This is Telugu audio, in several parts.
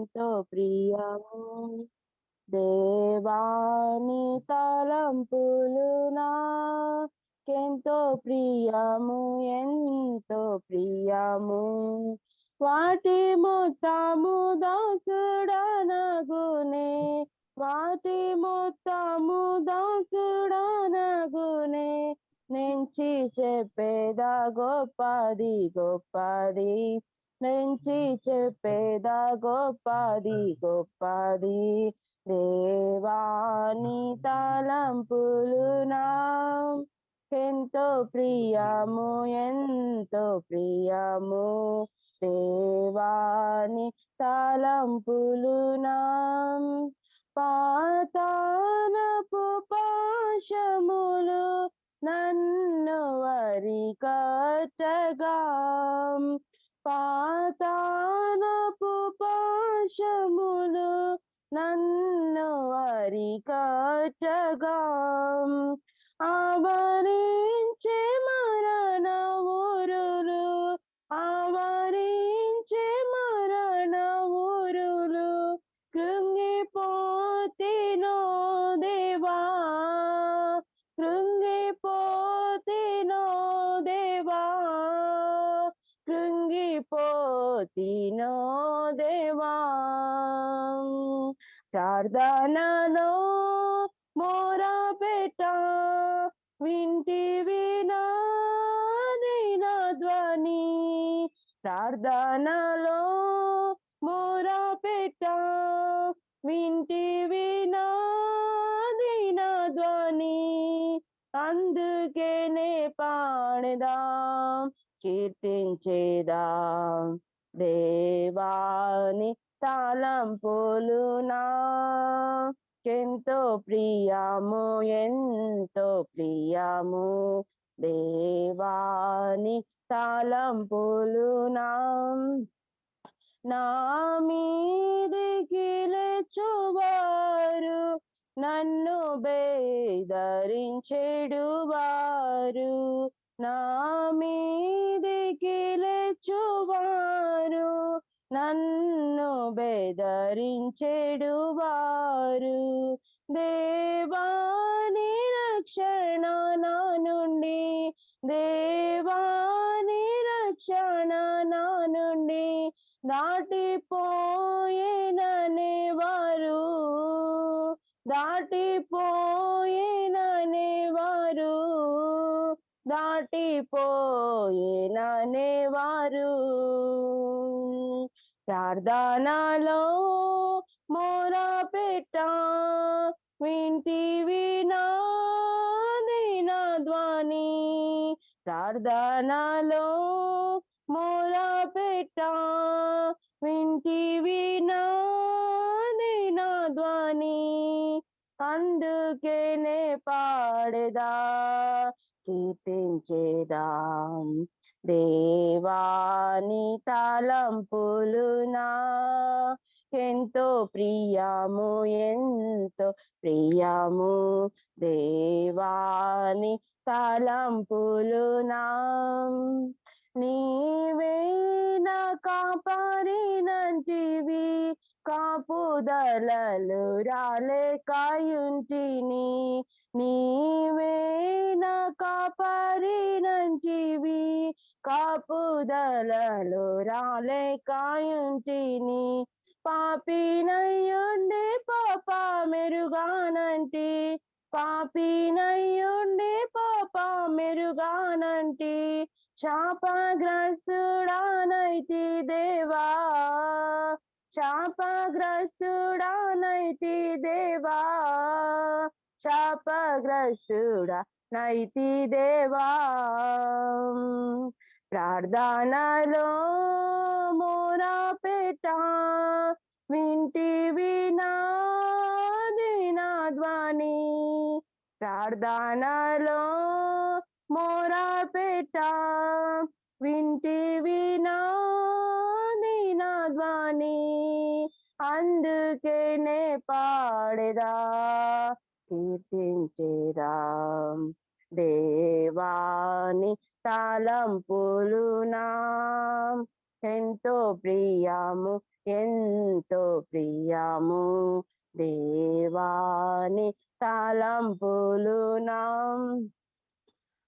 ఎంతో ప్రియము దేవాని తలంపులు నాకెంతో ప్రియము ఎంతో ప్రియము వాటి మొత్తము దాసుడనగునే వాటి మొత్తము దాసుడనగునే నుంచి చెప్పేదా గొప్పది గొప్పది నుంచి చెప్పేదా గొప్పది గొప్పది దేవాని తలంపులు నాకెంతో ప్రియము ఎంతో ప్రియము దేవాని తలంపులు నా పాతాళపు పాశములు నన్ను వరికట్టగా పాతాళపు పాశములు నన్ను వరికట్టగా ఆవరించే మరణ ఊరులు ఆవరించే మరణ ఊరులు కృంగిపోతినో దేవా కృంగిపోతినో దేవా కృంగిపోతినో దేవా ప్రార్థనలో మొరపెట్ట వింటివి నాది నా ధ్వని ప్రార్థనలో మొరపెట్ట వింటివి నాది నా ధ్వని అందుకేనే పాడదా కీర్తించేదా దేవాని తలంపులు నాకెంతో ప్రియము ఎంతో ప్రియము దేవాని తలంపులు నా మీదికి లేచువారు నన్ను బేదరించెడువారు నా మీదికి లేచువారు నన్ను బెదరించెడువారు దేవాని రక్షణ నా నుండి దేవాని రక్షణ నా నుండి దాటిపోయేననే వారు దాటిపోయేననే వారు దాటిపోయేననే వారు ప్రార్థనలో మొరపెట్ట వింటివి నాది నా ధ్వని ప్రార్థనలో మొరపెట్ట వింటివి నాది నా ధ్వని అందుకేనే పాడేదా కీర్తించేదా దేవాని తలంపులు నాకెంతో ప్రియము ఎంతో ప్రియము దేవాని తలంపులు నీవే నా కాపరినంటివి కాపుదలలు రాలేకాయుంటిని నీవే నా కాపరినంటివి కాపుదలలు రాలేకాయుంటిని పాపినయ్యుండి పాప మెరుగానంటి పాపినయ్యుండి పాప మెరుగానంటి శాపగ్రస్తుడానైతి దేవా శాపగ్రస్తుడానైతి దేవా శాపగ్రస్తుడానైతి దేవా ప్రార్థనలో మొరపెట్ట వింటివి నాది నా ధ్వని ప్రార్థనలో మొరపెట్ట వింటివి నాది నా ధ్వని అందుకేనే పాడేదా కీర్తించేదా దేవాని తలంపులు ఎంతో ప్రియము ఎంతో ప్రియము దేవాని తలంపులు నా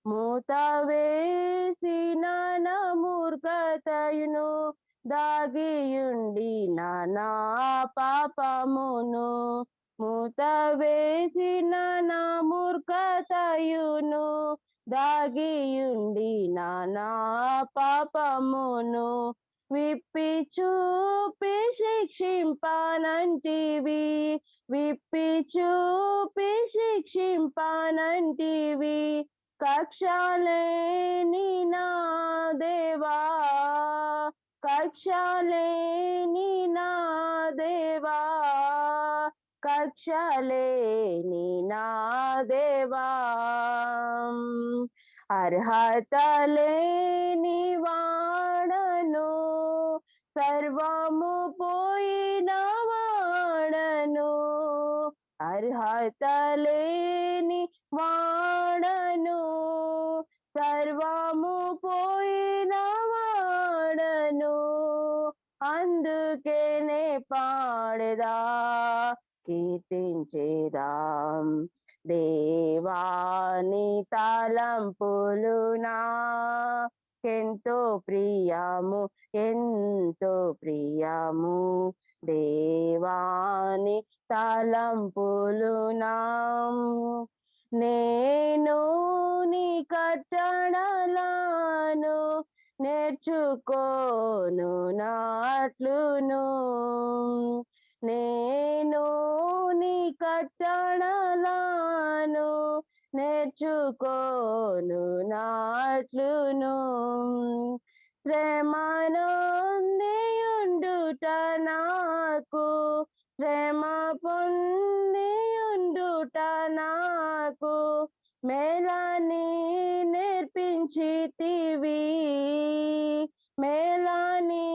మూత వేసిన నా మూర్ఖతయును దాగియుండి నా పాపమును మూత వేసిన నా మూర్ఖతయును దాగియుండి నా పాపమును విప్పి చూపి శిక్షింపానంటివి విప్పి చూపి శిక్షింపానంటివి కక్షలేని నా దేవా కక్షలేని నా దేవా కక్షలేని నా దేవా అర్హత లేని వాడను సర్వము పోయిన వాడను అర్హత లేని వాడను సర్వము పోయిన వాడను అందుకేనే పాడదా కీర్తించేదాం దేవాని తలంపులు నాకెంతో ప్రియము ఎంతో ప్రియము దేవాని తలంపులు నా నేను నీ కట్టడలను నేర్చుకోను నాట్లును నేను నీ కట్టడలను నేర్చుకోను నాట్లును శ్రమనొందియుండుట నాకు శ్రమ పొందియుండుట నాకు మేలని నేర్పించితివి మేలని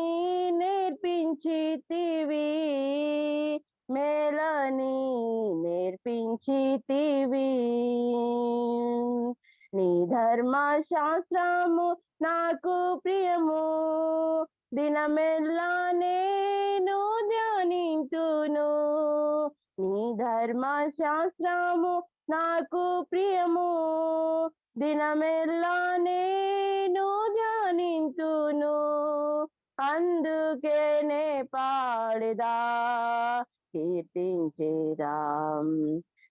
నేర్పించితివి మేలని నేర్పించితివి నీ ధర్మశాస్త్రము నాకు ప్రియము దినమెల్లా నేను ధ్యానింతును నీ ధర్మశాస్త్రము నాకు ప్రియము దినమెల్లా నేను ధ్యానింతును అందుకేనే పాడదా కీర్తించేదాం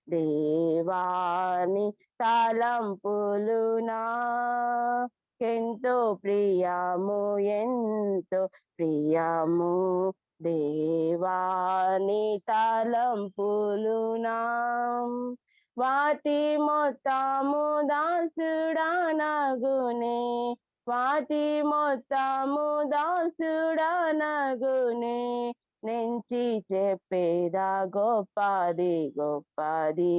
దేవాని తలంపులు నాకెంతో ప్రియము ఎంతో ప్రియము దేవాని తలంపులు నా వాటి మొత్తము దాసుడానగునే వాటి మొత్తము దాసుడానగునే నెంచి చెప్పేదా గొప్పది గొప్పది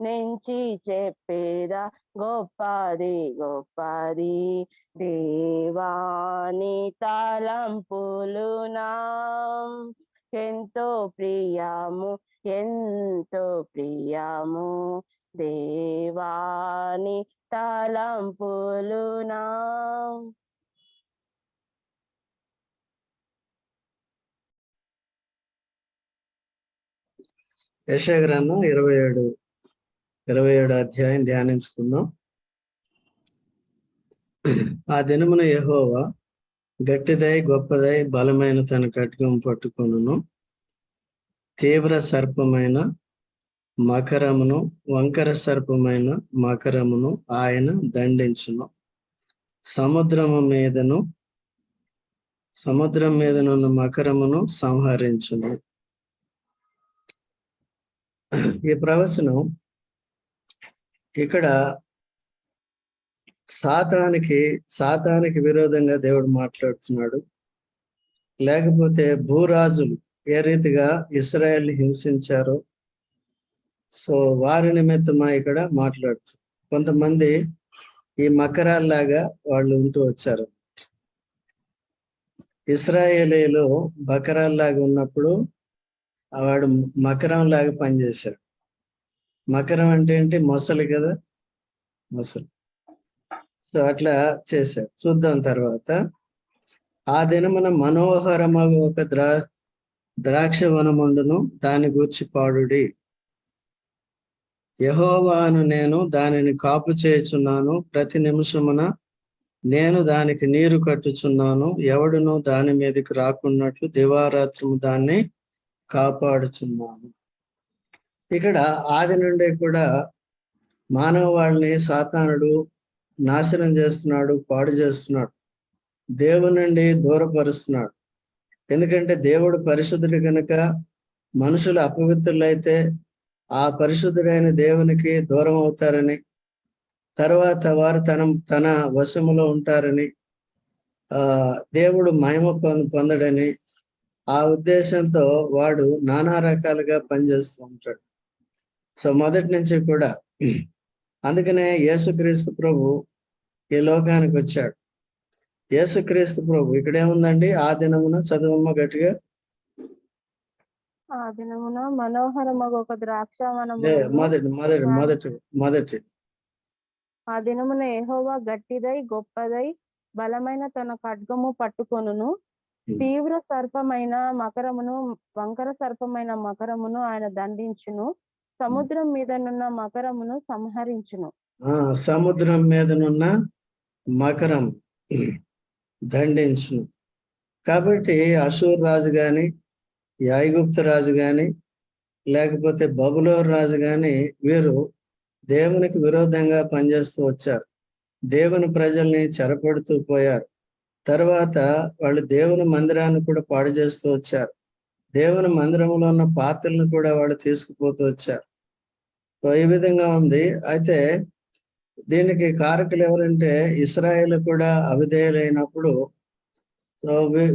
నెంచి చెప్పేదా గొప్పది గొప్పది దేవాని తలంపులు నాకెంతో ప్రియము ఎంతో ప్రియము దేవాని తలంపులు నా యెషయా గ్రంథం 27 అధ్యాయం ధ్యానించుకుందాం. ఆ దినమున యెహోవా గట్టిదై గొప్పదై బలమైన తన ఖడ్గం పట్టుకొనును, తీవ్ర సర్పమైన మకరమును వంకర సర్పమైన మకరమును ఆయన దండించును. సముద్రం మీదనున్న మకరమును సంహరించును. ఈ ప్రవచనం ఇక్కడ సాతానికి విరోధంగా దేవుడు మాట్లాడుతున్నాడు. లేకపోతే భూరాజులు ఏ రీతిగా ఇశ్రాయేల్ని హింసించారో సో వారి నిమిత్తమా ఇక్కడ మాట్లాడుతుంది. కొంతమంది ఈ మకరాల్లాగా వాళ్ళు ఉంటూ వచ్చారు. ఇశ్రాయేలీలు బకరాల్లాగా ఉన్నప్పుడు వాడు మకరం లాగా పనిచేశాడు. మకరం అంటే ఏంటి? మొసలి కదా, మొసలి. సో అట్లా చేశాడు. చూద్దాం తర్వాత. ఆ దినమున మనోహరమగు ఒక ద్రాక్షవనముండును, దాని గూర్చి పాడుడి. యెహోవాను నేను దానిని కాపు చేయుచున్నాను, ప్రతి నిమిషమున నేను దానికి నీరు కట్టుచున్నాను, ఎవడును దాని మీదకి రాకున్నట్లు దివారాత్రము దాన్ని కాపాడుచున్నాను. ఇక్కడ ఆది నుండి కూడా మానవాళిని సాతానుడు నాశనం చేస్తున్నాడు, పాడు చేస్తున్నాడు, దేవుని నుండి దూరపరుస్తున్నాడు. ఎందుకంటే దేవుడు పరిశుద్ధుడు కనుక మనుషులు అపవిత్రులైతే ఆ పరిశుద్ధుడైన దేవునికి దూరం అవుతారని, తర్వాత వారు తన వశములో ఉంటారని, దేవుడు మహిమ పొందడని ఆ ఉద్దేశంతో వాడు నానా రకాలుగా పనిచేస్తూ ఉంటాడు. సో మొదటి నుంచి కూడా అందుకనే యేసుక్రీస్తు ప్రభు ఈ లోకానికి వచ్చాడు. యేసుక్రీస్తు ప్రభు ఇక్కడేముందండి? ఆ దినమున చదువమ్మ గట్టిగా. ఆ దినమున మనోహరమగు ఒక ద్రాక్షవనము. మొదటి ఆ దినమున యెహోవా గట్టిదై గొప్పదై బలమైన తన ఖడ్గము పట్టుకొనును. తీవ్ర సర్పమైన మకరమును, వంకర సర్పమైన మకరమును ఆయన దండించును. సముద్రం మీదనున్న మకరమును సంహరించును. సముద్రం మీదనున్న మకరం దండించును. కాబట్టి అషూర్ రాజు గాని, ఐగుప్తు రాజు గాని, లేకపోతే బబులోను రాజు గాని వీరు దేవునికి విరోధంగా పనిచేస్తూ వచ్చారు. దేవుని ప్రజల్ని చెరపడుతూ పోయారు. తర్వాత వాళ్ళు దేవుని మందిరాన్ని కూడా పాడు చేస్తూ వచ్చారు. దేవుని మందిరంలో ఉన్న పాత్రలను కూడా వాళ్ళు తీసుకుపోతూ వచ్చారు. సో ఈ విధంగా ఉంది. అయితే దీనికి కారకులు ఎవరంటే ఇశ్రాయేలు కూడా అవిధేయులైనప్పుడు సో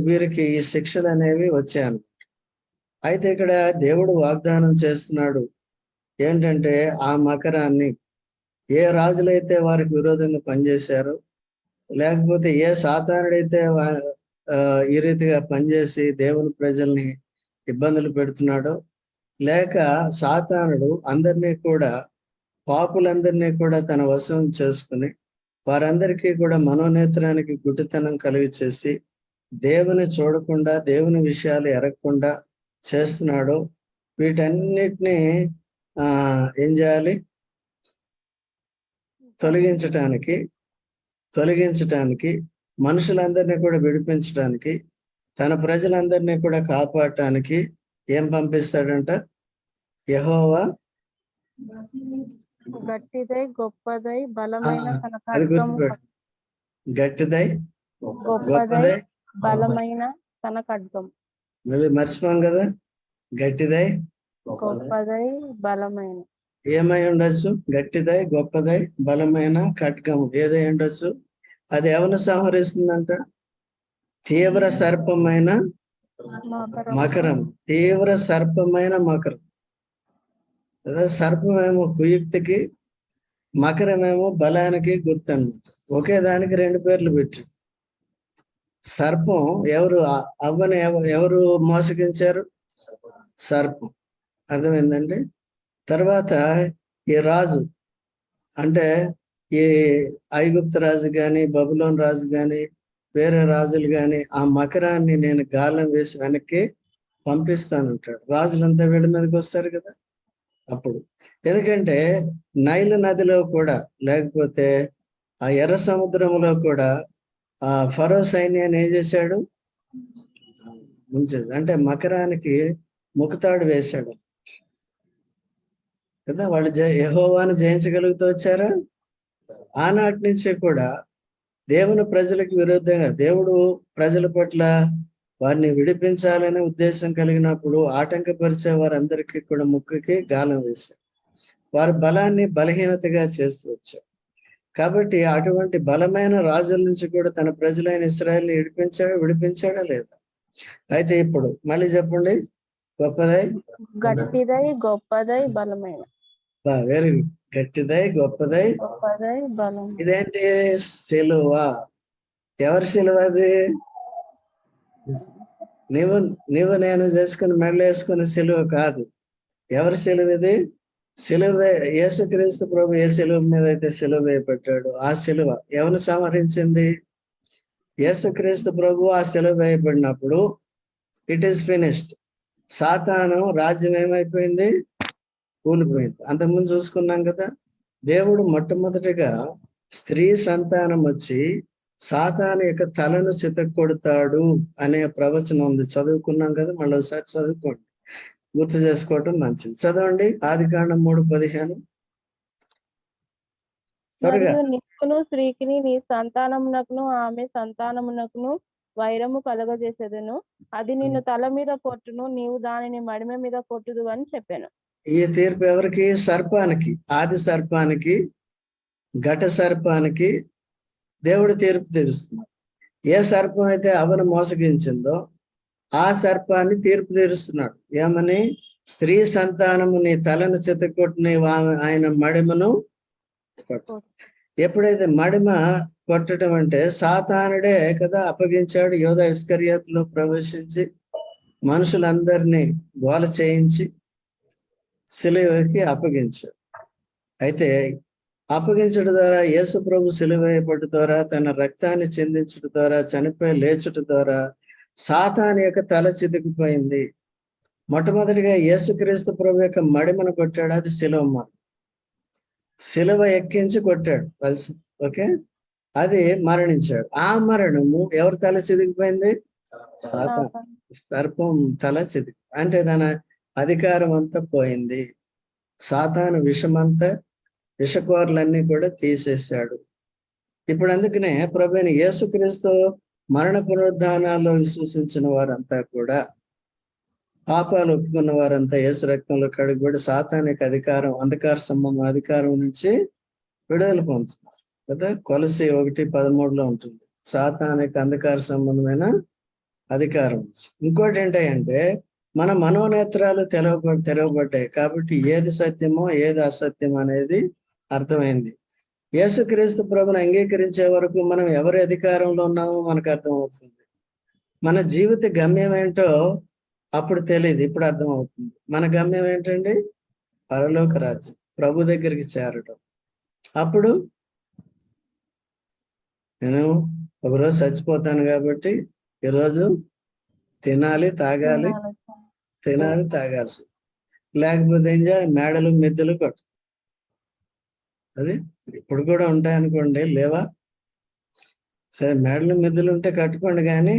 వీరికి ఈ శిక్షలు అనేవి వచ్చాను. అయితే ఇక్కడ దేవుడు వాగ్దానం చేస్తున్నాడు ఏంటంటే ఆ మకరాన్ని ఏ రాజులైతే వారికి విరోధంగా పనిచేశారో, లేకపోతే ఏ సాతానుడైతే ఈ రీతిగా పనిచేసి దేవుని ప్రజల్ని ఇబ్బందులు పెడుతున్నాడో, లేక సాతానుడు అందరినీ కూడా పాపులందరినీ కూడా తన వశం చేసుకుని వారందరికీ కూడా మనోనేత్రానికి గుడ్డితనం కలిగి చేసి దేవుని చూడకుండా దేవుని విషయాలు ఎరగకుండా చేస్తున్నాడో, వీటన్నిటినీ ఏం చేయాలి? తొలగించటానికి మనుషులందరినీ కూడా విడిపించడానికి, తన ప్రజలందరినీ కూడా కాపాడటానికి ఏం పంపిస్తాడంట? యెహోవా గట్టిదై గొప్పదై బలమైన తన అది గుర్తుపెట్టు. గట్టిదై గొప్పదై బలమైన తన ఖడ్గం. మళ్ళీ మర్చిపోం కదా. గట్టిదై గొప్పదై బలమైన ఏమై ఉండొచ్చు? గట్టిదై గొప్పదై బలమైన ఖడ్గం ఏదై ఉండొచ్చు? అది ఎవరిని సంహరిస్తుందంట? తీవ్ర సర్పమైన మకరం. తీవ్ర సర్పమైన మకరం. సర్పమేమో కుయుక్తికి, మకరమేమో బలానికి గుర్తు అన్నమాట. ఒకే దానికి రెండు పేర్లు పెట్టి. సర్పం ఎవరు? అవ్వని ఎవరు మోసగించారు? సర్పం. అర్థమైందండి. తర్వాత ఈ రాజు అంటే ఈ ఐగుప్తు రాజు కానీ, బబులోను రాజు కానీ, వేరే రాజులు కానీ ఆ మకరాన్ని నేను గాలం వేసి వెనక్కి పంపిస్తానంటాడు. రాజులంతా వీళ్ళ మీదకి వస్తారు కదా అప్పుడు. ఎందుకంటే నైలు నదిలో కూడా, లేకపోతే ఆ ఎర్ర సముద్రంలో కూడా ఆ ఫరో సైన్యాన్ని ఏం చేశాడు? ముంచేది. అంటే మకరానికి ముఖతాడు వేశాడు కదా. వాళ్ళు యెహోవాను జయించగలుగుతూ వచ్చారా? ఆనాటి నుంచి కూడా దేవుని ప్రజలకు విరుద్ధంగా దేవుడు ప్రజల పట్ల వారిని విడిపించాలనే ఉద్దేశం కలిగినప్పుడు ఆటంకపరిచే వారందరికీ కూడా ముక్కుకి గాలం వేశారు. వారి బలాన్ని బలహీనతగా చేస్తూ వచ్చారు. కాబట్టి అటువంటి బలమైన రాజుల నుంచి కూడా తన ప్రజలైన ఇశ్రాయేలుని విడిపించాడా లేదా? అయితే ఇప్పుడు మళ్ళీ చెప్పండి. గట్టిదై గొప్పదై బలమైన. Very good. గట్టిదై గొప్పదై బలం. ఇదేంటి? సిలువ. ఎవరి సిలువ అది? నీవు నేను చేసుకుని మెడలు వేసుకుని సిలువ కాదు. ఎవరి సిలువ ఇది? సిలువ యేసుక్రీస్తు ప్రభు ఏ సిలువ మీద అయితే సిలువ వేయబడ్డాడు ఆ సిలువ ఎవరిని సంహరించింది? యేసుక్రీస్తు ప్రభు ఆ సిలువ వేయబడినప్పుడు ఇట్ ఈస్ ఫినిష్డ్. సాతాను రాజ్యం ఏమైపోయింది? కూలిపోయింది. అంతకుముందు చూసుకున్నాం కదా, దేవుడు మొట్టమొదటిగా స్త్రీ సంతానం వచ్చి సాతాను యొక్క తలను చితక్కొడతాడు అనే ప్రవచనం ఉంది, చదువుకున్నాం కదా. మళ్ళీ ఒకసారి చదువుకోండి, గుర్తు చేసుకోవటం మంచిది. చదవండి ఆదికాండం 3:15. త్వరగా. మరియు నీకును స్త్రీకిని నీ సంతానమునకును ఆమె సంతానమునకును వైరము కలగజేసేదను. అది నిన్ను తల మీద కొట్టును, నీవు దానిని మడిమ మీద కొట్టుదు అని చెప్పాను. ఈ తీర్పు ఎవరికి? సర్పానికి, ఆది సర్పానికి, ఘట సర్పానికి దేవుడు తీర్పు తీరుస్తున్నాడు. ఏ సర్పం అయితే అవను మోసగించిందో ఆ సర్పాన్ని తీర్పు తీరుస్తున్నాడు. ఏమని? స్త్రీ సంతానము నీ తలను చితకొట్టిన ఆయన మడిమను కొట్టు. ఎప్పుడైతే మడిమ కొట్టడం అంటే సాతానుడే కదా అప్పగించాడు. యోధ ఇస్కరియోతులో ప్రవేశించి మనుషులందరినీ గోల చేయించి సిలువకి అప్పగించాడు. అయితే అప్పగించడం ద్వారా, యేసు ప్రభు సిలువ వేయబడ్డ ద్వారా, తన రక్తాన్ని చిందించడం ద్వారా, చనిపోయి లేచుట ద్వారా సాతాను యొక్క తల చితికిపోయింది. మొట్టమొదటిగా యేసుక్రీస్తు ప్రభు యొక్క మడిమను కొట్టాడు, అది సిలువ. సిలువ ఎక్కించి కొట్టాడు, ఓకే, అది మరణించాడు. ఆ మరణము ఎవరి తల చితికిపోయింది? సాతాను, సర్పం తల చితికి. అంటే దాని అధికారం అంతా పోయింది. సాతాను విషమంతా, విషకోరలన్నీ కూడా తీసేశాడు. ఇప్పుడు అందుకనే ప్రభువైన యేసుక్రీస్తు మరణ పునరుద్ధానాల్లో విశ్వసించిన వారంతా కూడా, పాపాలు ఒప్పుకున్న వారంతా యేసు రక్తంలో కడుగుబడి సాతానిక అధికారం, అంధకార సంబంధం అధికారం నుంచి విడుదల పొందుతున్నారు కదా. కొలసి 1:13 ఉంటుంది, సాతానిక అంధకార సంబంధమైన అధికారం. ఇంకోటి ఏంటంటే మన మనోనేత్రాలు తెరవబడ్డాయి కాబట్టి ఏది సత్యమో ఏది అసత్యం అనేది అర్థమైంది. యేసుక్రీస్తు ప్రభుని అంగీకరించే వరకు మనం ఎవరి అధికారంలో ఉన్నామో మనకు అర్థమవుతుంది. మన జీవిత గమ్యం ఏంటో అప్పుడు తెలియదు, ఇప్పుడు అర్థమవుతుంది. మన గమ్యం ఏంటండి? పరలోక రాజ్యం, ప్రభు దగ్గరికి చేరడం. అప్పుడు నేను ఒకరోజు చచ్చిపోతాను కాబట్టి ఈరోజు తినాలి తాగాలి తాగాల్సి, లేకపోతే ఏం చేయాలి? మేడలు మిద్దెలు కొట్టు. అది ఇప్పుడు కూడా ఉంటాయనుకోండి, లేవా? సరే, మేడలు మిద్దెలు ఉంటే కట్టుకోండి, కానీ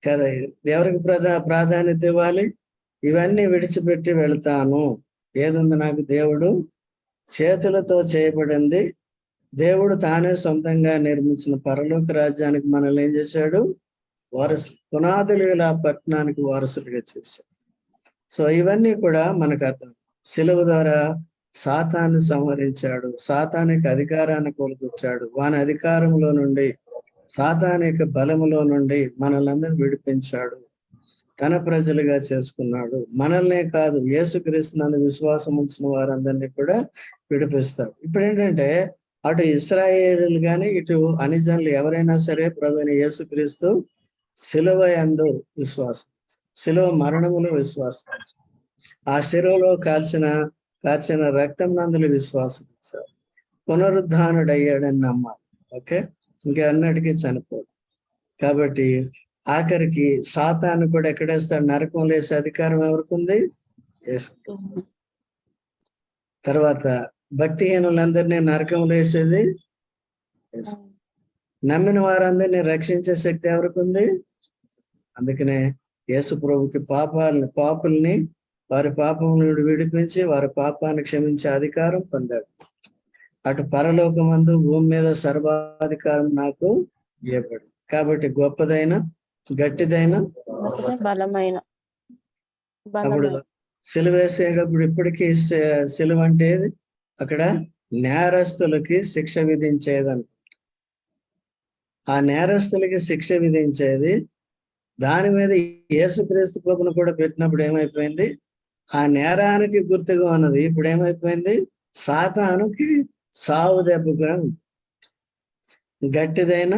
కదా ఎవరికి ప్రాధాన్యత ఇవ్వాలి? ఇవన్నీ విడిచిపెట్టి వెళ్తాను. ఏదుంది నాకు? దేవుడు చేతులతో చేయబడింది. దేవుడు తానే సొంతంగా నిర్మించిన పరలోక రాజ్యానికి మనల్ని ఏం చేశాడు? వారసు, పునాదులు ఇలా పట్టణానికి వారసులుగా చేశాడు. సో ఇవన్నీ కూడా మనకు అర్థం. సిలువ ద్వారా సాతాన్ని సంహరించాడు, సాతానిక అధికారాన్ని కోల్కొచ్చాడు. వాని అధికారంలో నుండి, సాతానిక బలములో నుండి మనల్ని విడిపించాడు, తన ప్రజలుగా చేసుకున్నాడు. మనల్నే కాదు, యేసుక్రీస్తునందు విశ్వాసం ఉంచిన వారందరినీ కూడా విడిపిస్తాడు. ఇప్పుడు ఏంటంటే అటు ఇశ్రాయేలీయులు కానీ ఇటు అన్యజనులు ఎవరైనా సరే ప్రభువైన యేసుక్రీస్తు సిలువ యందు విశ్వాసం, సిలువ మరణములో విశ్వాసం, ఆ శిలువలో కాల్చిన రక్తం నందులు విశ్వాసం, పునరుద్ధానుడయ్యాడని నమ్మాలి. ఓకే, ఇంకా అన్నిటికీ చనిపోడు. కాబట్టి ఆఖరికి సాతాను కూడా ఎక్కడేస్తాడు? నరకంలో వేసే అధికారం ఎవరికి ఉంది? తర్వాత భక్తిహీనులందరినీ నరకంలో వేసేది, నమ్మిన వారందరినీ రక్షించే శక్తి ఎవరికి ఉంది? అందుకనే యేసు ప్రభుకి పాపుల్ని వారి పాపం నుండి విడిపించి వారి పాపాన్ని క్షమించే అధికారం పొందాడు. అటు పరలోకమందు భూమి మీద సర్వాధికారం నాకు ఇవ్వబడింది. కాబట్టి గొప్పదైన, గట్టిదైన, బలమైన. అప్పుడు సిలువ వేసేటప్పుడు ఇప్పటికీ సిలువ అంటే అక్కడ నేరస్తులకి శిక్ష విధించేదని, ఆ నేరస్తులకి శిక్ష విధించేది. దాని మీద యేసుక్రీస్తు ప్రభును కూడా పెట్టినప్పుడు ఏమైపోయింది? ఆ నేరానికి గుర్తుగా ఉన్నది ఇప్పుడు ఏమైపోయింది? సాతానుకి సావు దెబ్బగా గట్టిదైన,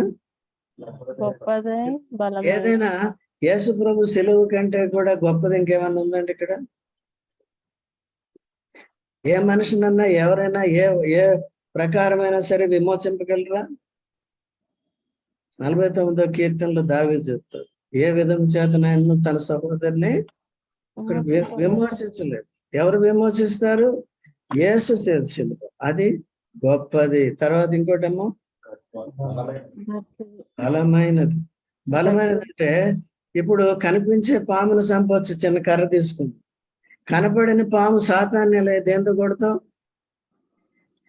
ఏదైనా యేసు ప్రభు సిలువు కంటే కూడా గొప్పది ఇంకేమన్నా ఉందండి ఇక్కడ? ఏ మనిషినన్నా ఎవరైనా ఏ ప్రకారమైనా సరే విమోచింపగలరా? 49వ కీర్తనలో దావీదు చెప్తాడు, ఏ విధం చేతనైనా తన సహోదరుని ఇక్కడ విమోచించలేదు. ఎవరు విమోచిస్తారు? యేసు శిలువ. అది గొప్పది. తర్వాత ఇంకోటేమో బలమైనది. బలమైనది అంటే ఇప్పుడు కనిపించే పామును చంపవచ్చు, చిన్న కర్ర తీసుకుంది. కనపడిన పాము సాతాన్ని దేంతో కొడతావు?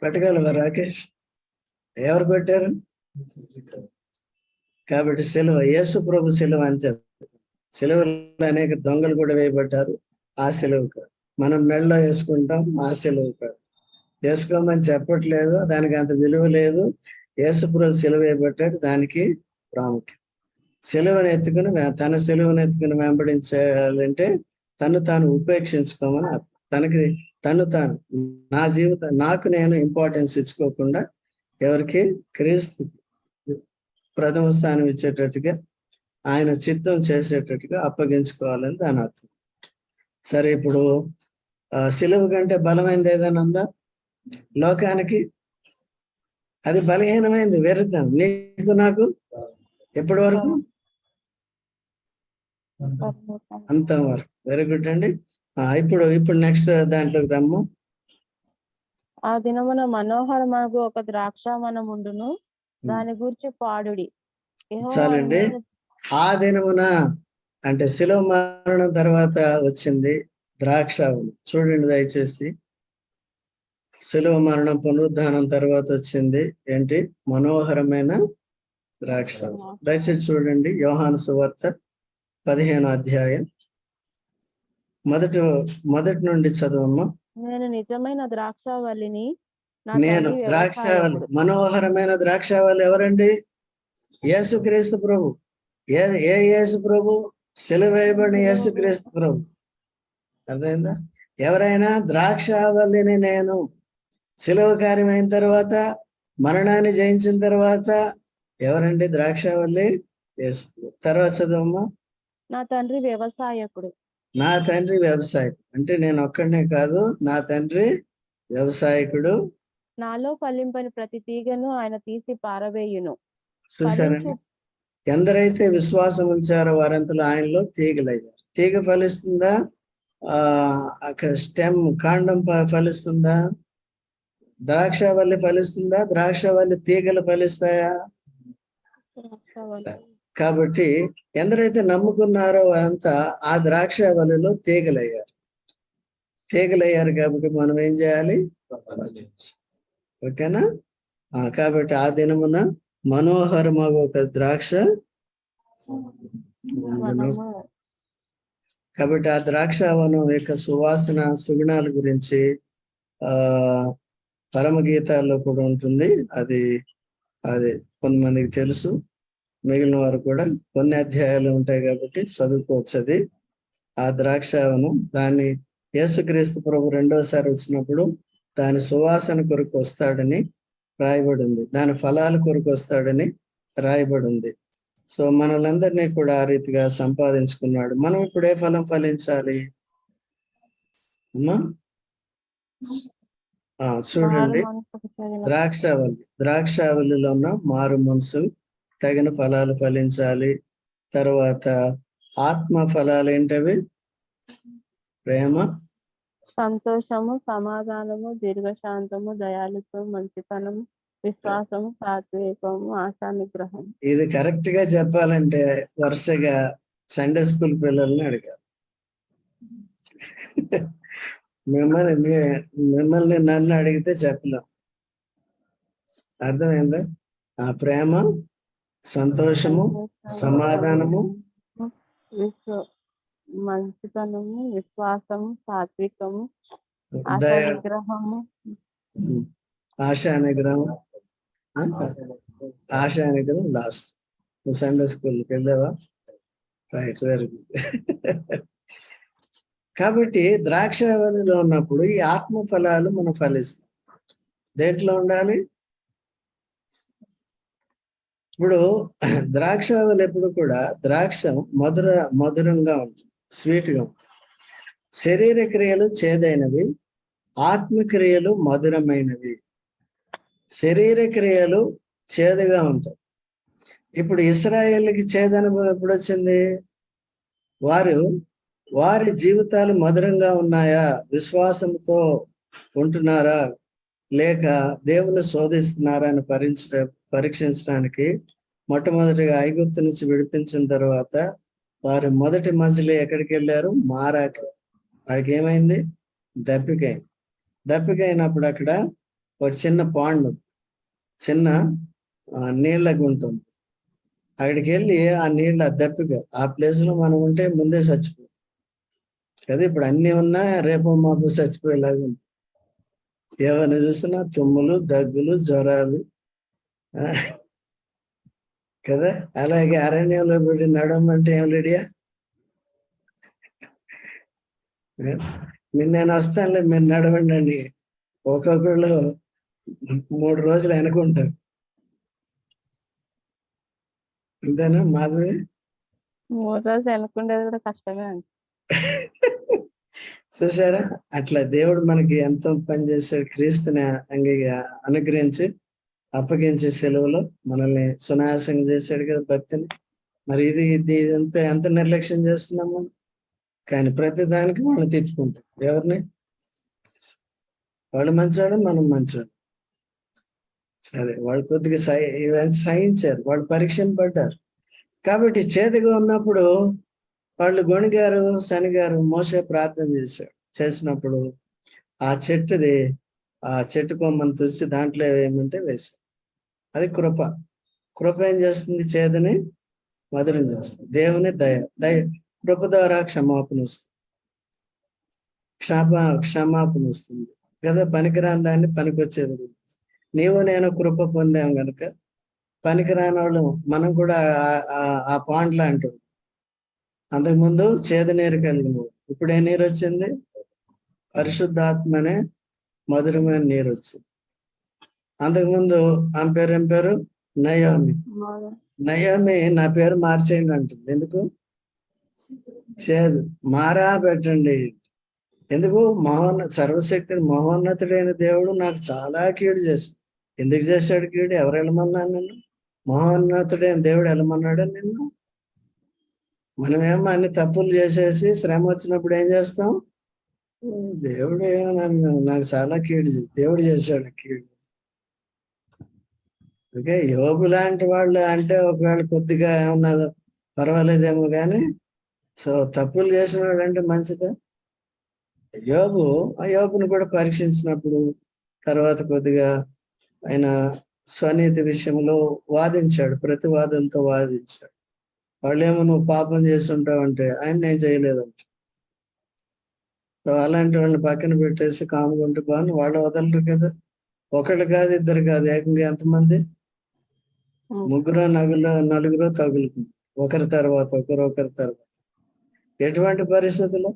పెట్టగలవా రాకేష్? ఎవరు పెట్టారు? కాబట్టి సిలువ, యేసు ప్రభు సిలువ అని చెప్పారు. సిలువలో అనేక దొంగలు కూడా వేయబడ్డారు. ఆ సిలువ కాదు. మనం మెడలో వేసుకుంటాం, ఆ సిలువ కాదు. వేసుకోమని చెప్పట్లేదు, దానికి అంత విలువ లేదు. యేసు ప్రభు సిలువ వేయబడ్డాడు, దానికి ప్రాముఖ్యం. సిలువను ఎత్తుకుని తన సిలువను ఎత్తుకుని వెంబడించాలంటే తను తాను ఉపేక్షించుకోమని తనకి తాను నా జీవితం నాకు నేను ఇంపార్టెన్స్ ఇచ్చుకోకుండా ఎవరికి క్రీస్తు ప్రథమ స్థానం ఇచ్చేటట్టుగా ఆయన చిత్తం చేసేటట్టుగా అప్పగించుకోవాలని దాని అర్థం. సరే, ఇప్పుడు సిలువ కంటే బలమైనది ఏదైనా ఉందా లోకానికి? అది బలహీనమైంది, వెర్రితనం. నీకు నాకు ఎప్పటి వరకు? అంతవరకు. వెరీ గుడ్ అండి. ఇప్పుడు నెక్స్ట్ దాంట్లోకి రమ్ము. ఆ దినమున మనోహరమగు ఒక ద్రాక్షావనం ఉండును, దాని గురించి పాడుడి. చాలండి. ఆ దినమున అంటే శిలువ మరణం తర్వాత వచ్చింది ద్రాక్షావనం. చూడండి దయచేసి, శిలువ మరణం పునరుద్ధానం తర్వాత వచ్చింది ఏంటి? మనోహరమైన ద్రాక్షావనం. దయచేసి చూడండి, యోహాను సువార్త 15వ అధ్యాయం మొదటి నుండి చదవమ్మా. నేను నిజమైన ద్రాక్షావల్లిని, నేను ద్రాక్షావల్లి. మనోహరమైన ద్రాక్షావల్లి ఎవరండి? యేసుక్రీస్తు ప్రభు. ఏ యేసు ప్రభు? సిలువ వేయబడిన యేసుక్రీస్తు ప్రభు. అర్థమైందా? ఎవరైనా ద్రాక్షావల్లిని నేను, సిలువ కార్యం అయిన తర్వాత, మరణాన్ని జయించిన తర్వాత ఎవరండి ద్రాక్షావల్లి? యేసు. తర్వాత చదవమ్మా. నా తండ్రి వ్యవసాయకుడు. నా తండ్రి వ్యవసాయకుడు అంటే నేను ఒక్కడనే కాదు, నా తండ్రి వ్యవసాయకుడు. నాలో ఫలింపని ప్రతి తీగను ఆయన తీసి పారవేయును. చూసారండి, ఎందరైతే విశ్వాసం ఉంచారో వారంతలో ఆయనలో తీగలయ్యారు. తీగ ఫలిస్తుందా? అక్కడ స్టెమ్, కాండం ఫలిస్తుందా? ద్రాక్షావల్లి ఫలిస్తుందా? ద్రాక్షావల్లి తీగలు ఫలిస్తాయా? కాబట్టి ఎందరైతే నమ్ముకున్నారో వారంతా ఆ ద్రాక్షావల్లిలో తీగలయ్యారు. కాబట్టి మనం ఏం చేయాలి? ఓకేనా? కాబట్టి ఆ దినమున మనోహరమగు ఒక ద్రాక్ష. కాబట్టి ఆ ద్రాక్షావనం యొక్క సువాసన, సుగుణాల గురించి పరమగీతాల్లో కూడా ఉంటుంది. అది కొంతమందికి తెలుసు, మిగిలిన వారు కూడా కొన్ని అధ్యాయాలు ఉంటాయి కాబట్టి చదువుకోవచ్చు. అది ఆ ద్రాక్షావనం, దాన్ని యేసుక్రీస్తు ప్రభు రెండోసారి వచ్చినప్పుడు దాని సువాసన కొరకు వస్తాడని రాయబడి ఉంది, దాని ఫలాల కొరకు వస్తాడని రాయబడి ఉంది. సో మనలందరినీ కూడా ఆ రీతిగా సంపాదించుకున్నాడు. మనం ఇప్పుడు ఏ ఫలం ఫలించాలి అమ్మా? చూడండి, ద్రాక్షావల్లిలో ఉన్న మారు మనసు, తగిన ఫలాలు ఫలించాలి. తర్వాత ఆత్మ ఫలాలు ఏంటవి? ప్రేమ, సంతోషము, సమాధానము, దీర్ఘశాంతము, దయాళుత్వం, మంచితనము, విశ్వాసము, సాత్వికము, ఆశా నిగ్రహం. ఇది కరెక్ట్ గా చెప్పాలంటే వరుసగా సండే స్కూల్ పిల్లల్ని అడిగారు. మిమ్మల్ని నన్ను అడిగితే చెప్పలేం. అర్థమైందా? ఆ ప్రేమ, సంతోషము, సమాధానము, మంచితనము, విశ్వాసము, సాత్వికము, నిగ్రహము. ఆశా నిగ్రహం లాస్ట్. సండే స్కూల్కి వెళ్ళావా? Right, very good. కాబట్టి ద్రాక్షావల్లిలో ఉన్నప్పుడు ఈ ఆత్మ ఫలాలు మనం ఫలిస్తాం. దేంట్లో ఉండాలి? ఇప్పుడు ద్రాక్షావల్లి ఎప్పుడు కూడా ద్రాక్ష మధురంగా ఉంటుంది, స్వీట్గా ఉంటుంది. శరీర క్రియలు చేదైనవి, ఆత్మక్రియలు మధురమైనవి. శరీర క్రియలు చేదుగా ఉంటాయి, ఇప్పుడు ఇశ్రాయేలుకి చేదనుభవం ఎప్పుడు వచ్చింది? వారి జీవితాలు మధురంగా ఉన్నాయా? విశ్వాసంతో ఉంటున్నారా? లేక దేవుని శోధిస్తున్నారా అని పరీక్షించడానికి మొట్టమొదటిగా ఐగుప్తు నుంచి విడిపించిన తర్వాత వారు మొదటి మజిలీ ఎక్కడికి వెళ్ళారు? మారాకి. వాడికి ఏమైంది? దప్పికైనప్పుడు అక్కడ ఒక చిన్న పాండ్, చిన్న నీళ్ళ గుంట ఉంది. అక్కడికి వెళ్ళి ఆ నీళ్ళ దప్పిక, ఆ ప్లేస్ లో మనం ఉంటే ముందే చచ్చిపో కదా. ఇప్పుడు అన్ని ఉన్నా రేపు మాపు చచ్చిపోయేలాగా ఉంది. ఎవరిని చూసినా తుమ్ములు, దగ్గులు, జ్వరాలు కదా. అలాగే అరణ్యంలో పెట్టి నడవమంటే ఏం రెడీయా? నేను వస్తానులే, మీరు నడవండి అని ఒక్కొక్కళ్ళు 3 రోజులు అనుకుంటారు. అంతేనా మాధవి? 3 రోజులు అనుకునేది కూడా కష్టమే అండి. చూసారా, అట్లా దేవుడు మనకి ఎంతో పని చేశాడు. క్రీస్తుని అనుగ్రహించి అప్పగించే సెలవులో మనల్ని సునాయాసంగా చేశాడు కదా భక్తిని. మరి ఇది ఎంత నిర్లక్ష్యం చేస్తున్నాం మనం. కానీ ప్రతి దానికి మనం తిట్టుకుంటాం. ఎవరిని? వాళ్ళు మంచోడు, మనం మంచోడు. సరే, వాళ్ళు కొద్దిగా ఇవన్నీ సహించారు, వాళ్ళు పరీక్షను పడ్డారు. కాబట్టి చేదుగా ఉన్నప్పుడు వాళ్ళు గొణిగారు, శనిగారు. మోసే ప్రార్థన చేసినప్పుడు ఆ చెట్టు కొమ్మను తుడిచి దాంట్లో ఏమంటే వేశారు. అది కృప ఏం చేస్తుంది? చేదుని మధురం చేస్తుంది. దేవుని దయ కృప ద్వారా క్షమాపణ వస్తుంది, క్షమాపణ వస్తుంది కదా. పనికిరాని దాన్ని పనికొచ్చేది. నీవు నేను కృప పొందాం కనుక పనికిరాని వాళ్ళు మనం కూడా ఆ పాండ్ లాంటి. అంతకుముందు చేదు నీరు కలిగిన, ఇప్పుడు ఏ నీరు వచ్చింది? పరిశుద్ధాత్మ అనే మధురమైన నీరు వచ్చింది. అంతకుముందు ఆమె పేరు ఏం పేరు? నయోమి నా పేరు మార్చేయండి అంటుంది. ఎందుకు? చేదు మారా పెట్టండి. ఎందుకు? సర్వశక్తిని మహోన్నతుడైన దేవుడు నాకు చాలా కీడు చేశాడు. ఎందుకు చేశాడు కీడు? ఎవరు వెళ్ళమన్నాను నిన్ను? మహోన్నతుడైన దేవుడు వెళ్ళమన్నాడు నిన్ను? మనమేమో అన్ని తప్పులు చేసేసి శ్రమ వచ్చినప్పుడు ఏం చేస్తాం? దేవుడు నాకు చాలా కీడు దేవుడు చేశాడు కీడు. ఓకే, యోబు లాంటి వాళ్ళు అంటే ఒకవేళ కొద్దిగా ఏమన్నా పర్వాలేదేమో కానీ, సో తప్పులు చేసిన వాడు అంటే మంచిదా? యోబుని కూడా పరీక్షించినప్పుడు తర్వాత కొద్దిగా ఆయన స్వనీతి విషయంలో వాదించాడు, ప్రతివాదంతో వాదించాడు. వాళ్ళేమో నువ్వు పాపం చేస్తుంటావు అంటే ఆయన నేను చేయలేదంట. సో అలాంటి వాళ్ళని పక్కన పెట్టేసి కాముకుంటూ బాను వాళ్ళు వదలరు కదా. ఒకళ్ళు కాదు, ఇద్దరు కాదు, ఏకంగా ఎంతమంది? 3 నలుగురు తగులుకుంది, ఒకరి తర్వాత ఒకరి తర్వాత. ఎటువంటి పరిస్థితుల్లో?